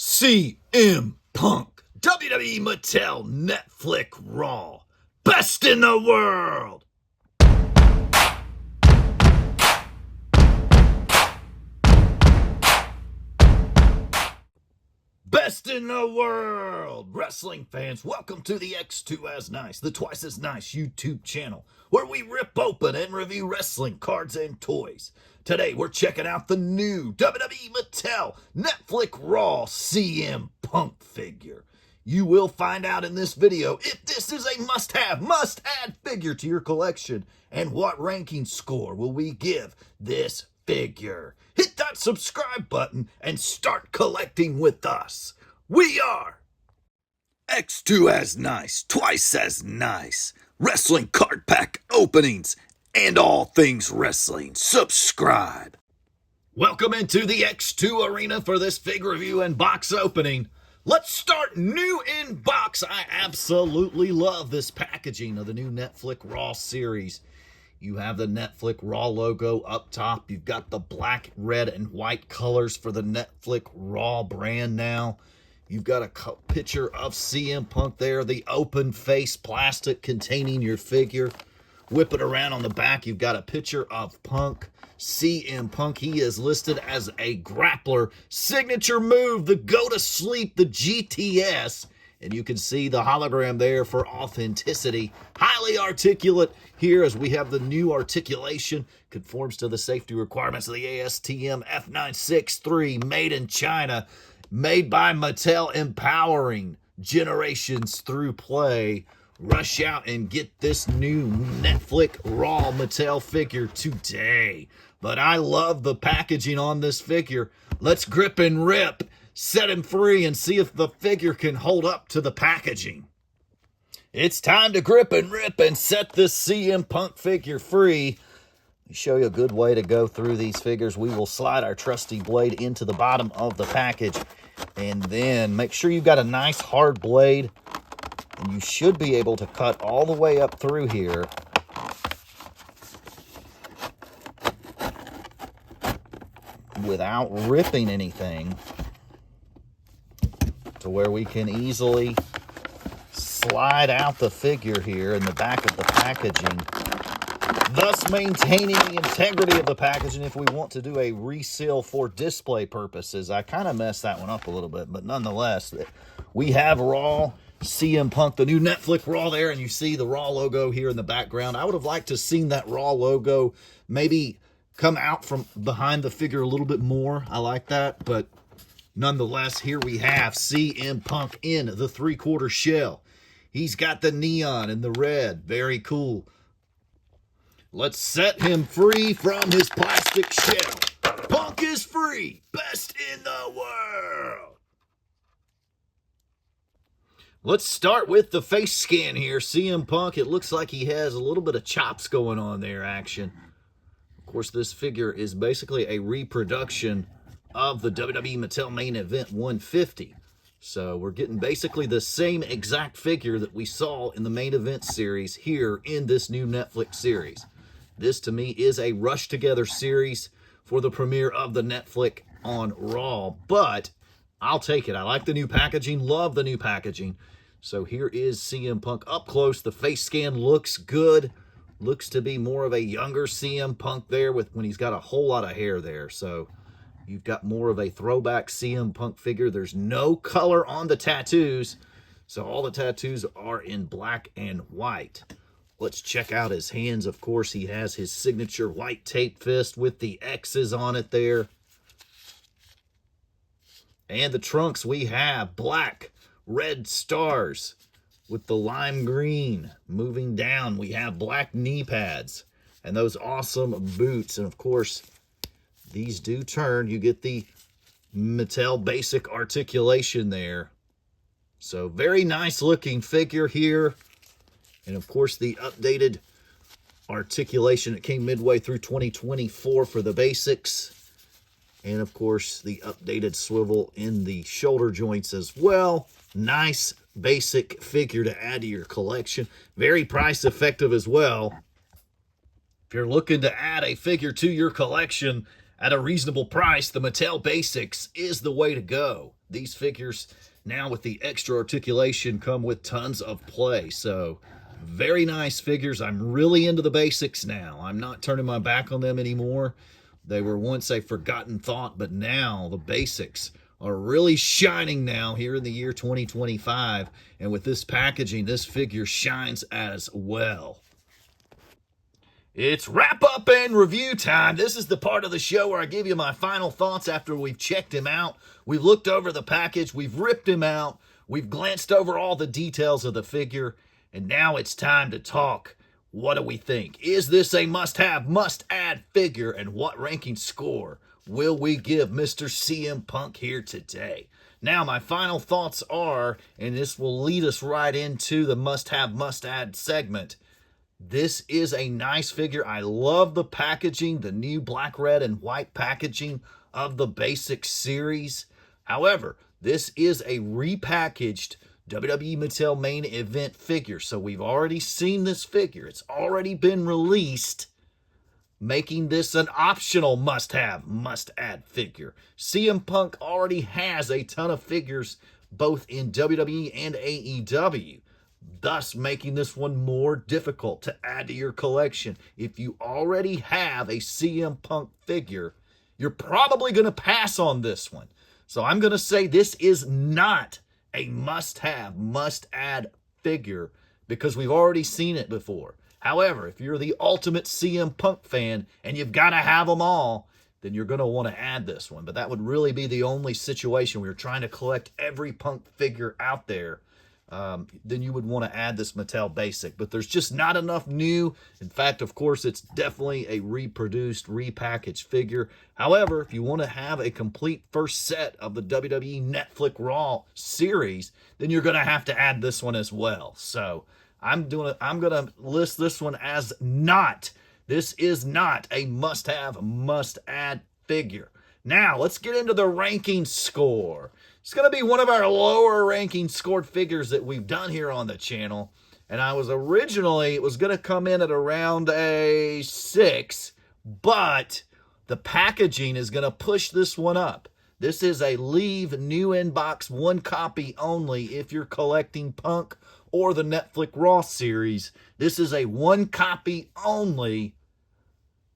CM Punk, WWE Mattel, Netflix Raw, best in the world. Best in the world! Wrestling fans, welcome to the X2 As Nice, the Twice As Nice YouTube channel, where we rip open and review wrestling cards and toys. Today, we're checking out the new WWE Mattel Netflix Raw CM Punk figure. You will find out in this video if this is a must-have, must-add figure to your collection, and what ranking score will we give this figure. Hit that subscribe button and start collecting with us. We are X2 As Nice, Twice As Nice, wrestling card pack openings, and all things wrestling. Subscribe. Welcome into the X2 arena for this figure review and box opening. Let's start new in box. I absolutely love this packaging of the new Netflix Raw series. You have the Netflix Raw logo up top. You've got the black, red, and white colors for the Netflix Raw brand now. You've got a picture of CM Punk there, the open face plastic containing your figure. Whip it around on the back. You've got a picture of Punk, CM Punk. He is listed as a grappler. Signature move, the go to sleep, the GTS. And you can see the hologram there for authenticity. Highly articulate here as we have the new articulation. Conforms to the safety requirements of the ASTM F963. Made in China. Made by Mattel, empowering generations through play. Rush out and get this new Netflix Raw Mattel figure today. But I love the packaging on this figure. Let's grip and rip. Set him free and see if the figure can hold up to the packaging. It's time to grip and rip and set this CM Punk figure free. Let me show you a good way to go through these figures. We will slide our trusty blade into the bottom of the package and then make sure you've got a nice hard blade, and you should be able to cut all the way up through here. Without ripping anything, to where we can easily slide out the figure here in the back of the packaging, thus maintaining the integrity of the packaging if we want to do a reseal for display purposes. I kind of messed that one up a little bit, but nonetheless, we have Raw CM Punk, the new Netflix Raw there, and you see the Raw logo here in the background. I would have liked to have seen that Raw logo maybe come out from behind the figure a little bit more. I like that, but nonetheless, here we have CM Punk in the 3/4 shell. He's got the neon and the red. Very cool. Let's set him free from his plastic shell. Punk is free. Best in the world. Let's start with the face scan here. CM Punk, it looks like he has a little bit of chops going on there, action. Of course, this figure is basically a reproduction of the WWE Mattel Main Event 150. So we're getting basically the same exact figure that we saw in the Main Event series here in this new Netflix series. This, to me, is a rush-together series for the premiere of the Netflix on Raw, but I'll take it. I like the new packaging, love the new packaging. So here is CM Punk up close. The face scan looks good. Looks to be more of a younger CM Punk there when he's got a whole lot of hair there. So you've got more of a throwback CM Punk figure. There's no color on the tattoos, so all the tattoos are in black and white. Let's check out his hands. Of course, he has his signature white tape fist with the X's on it there. And the trunks, we have black, red stars with the lime green. Moving down, we have black knee pads and those awesome boots. And of course, these do turn. You get the Mattel basic articulation there. So very nice looking figure here. And of course, the updated articulation that came midway through 2024 for the basics. And of course, the updated swivel in the shoulder joints as well. Nice basic figure to add to your collection. Very price effective as well. If you're looking to add a figure to your collection At a reasonable price, the Mattel Basics is the way to go. These figures, now with the extra articulation, come with tons of play. So, very nice figures. I'm really into the Basics now. I'm not turning my back on them anymore. They were once a forgotten thought, but now the Basics are really shining now here in the year 2025. And with this packaging, this figure shines as well. It's wrap-up and review time. This is the part of the show where I give you my final thoughts after we've checked him out. We've looked over the package. We've ripped him out. We've glanced over all the details of the figure. And now it's time to talk. What do we think? Is this a must-have, must-add figure? And what ranking score will we give Mr. CM Punk here today? Now, my final thoughts are, and this will lead us right into the must-have, must-add segment. This is a nice figure. I love the packaging, the new black, red, and white packaging of the Basic series. However, this is a repackaged WWE Mattel main event figure. So we've already seen this figure. It's already been released, making this an optional must-have, must-add figure. CM Punk already has a ton of figures both in WWE and AEW, thus making this one more difficult to add to your collection. If you already have a CM Punk figure, you're probably going to pass on this one. So I'm going to say this is not a must-have, must-add figure because we've already seen it before. However, if you're the ultimate CM Punk fan and you've got to have them all, then you're going to want to add this one. But that would really be the only situation where you're trying to collect every Punk figure out there. Then you would want to add this Mattel Basic. But there's just not enough new. In fact, of course, it's definitely a reproduced, repackaged figure. However, if you want to have a complete first set of the WWE Netflix Raw series, then you're going to have to add this one as well. So I'm going to list this one as not. This is not a must-have, must-add figure. Now, let's get into the ranking score. It's going to be one of our lower ranking scored figures that we've done here on the channel. And it was going to come in at around a 6, but the packaging is going to push this one up. This is a leave new inbox, one copy only if you're collecting Punk or the Netflix Raw series. This is a one copy only.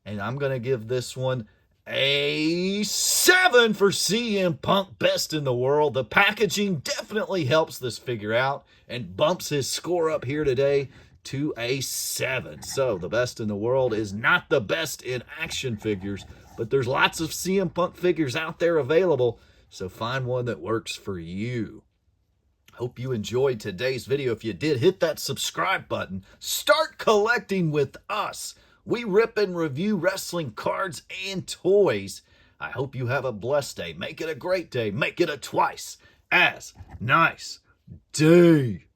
And I'm going to give this one a 7 for CM Punk, best in the world. The packaging definitely helps this figure out and bumps his score up here today to a 7. So the best in the world is not the best in action figures, but there's lots of CM Punk figures out there available, so find one that works for you. Hope you enjoyed today's video. If you did, hit that subscribe button. Start collecting with us. We rip and review wrestling cards and toys. I hope you have a blessed day. Make it a great day. Make it a twice as nice day.